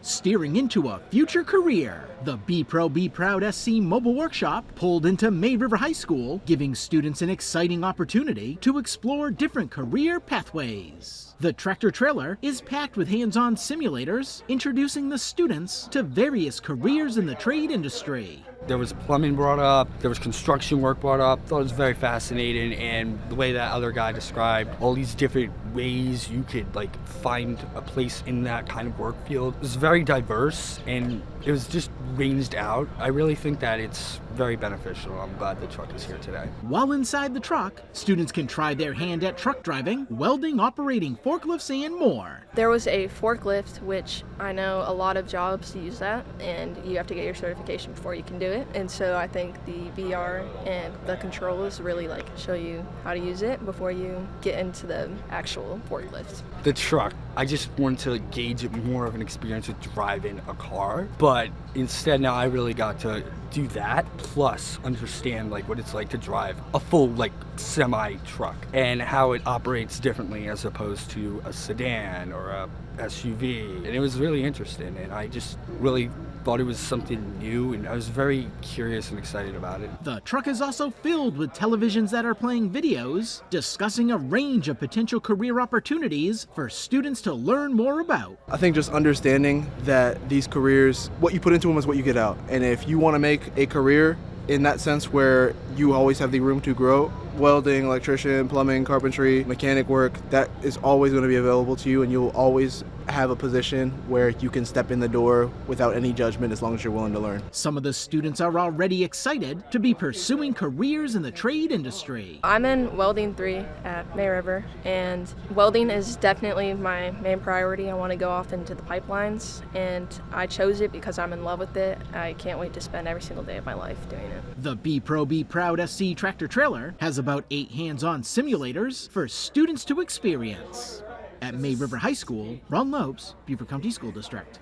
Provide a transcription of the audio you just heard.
steering into a future career. The Be Pro Be Proud SC mobile workshop pulled into May River High School, giving students an exciting opportunity to explore different career pathways. The tractor trailer is packed with hands-on simulators, introducing the students to various careers in the trade industry. There was plumbing brought up, there was construction work brought up. Thought it was very fascinating, and the way that other guy described all these different ways you could find a place in that kind of work field was very diverse, and it was just ranged out. I really think that it's very beneficial. I'm glad the truck is here today. While inside the truck, students can try their hand at truck driving, welding, operating forklifts, and more. There was a forklift, which I know a lot of jobs use that, and you have to get your certification before you can do it. And so I think the VR and the controls really show you how to use it before you get into the actual forklift. The truck, I just wanted to gauge it more of an experience with driving a car, but instead now I really got to do that, plus understand what it's like to drive a full semi truck and how it operates differently as opposed to a sedan or a SUV. And it was really interesting, and I just really thought it was something new, and I was very curious and excited about it. The truck is also filled with televisions that are playing videos, discussing a range of potential career opportunities for students to learn more about. I think just understanding that these careers, what you put into them is what you get out. And if you want to make a career in that sense where you always have the room to grow, welding, electrician, plumbing, carpentry, mechanic work, that is always going to be available to you, and you'll always have a position where you can step in the door without any judgment as long as you're willing to learn. Some of the students are already excited to be pursuing careers in the trade industry. I'm in Welding 3 at May River, and welding is definitely my main priority. I want to go off into the pipelines, and I chose it because I'm in love with it. I can't wait to spend every single day of my life doing it. The Be Pro Be Proud SC tractor trailer has about 8 hands-on simulators for students to experience. At May River High School, Ron Lopes, Beaufort County School District.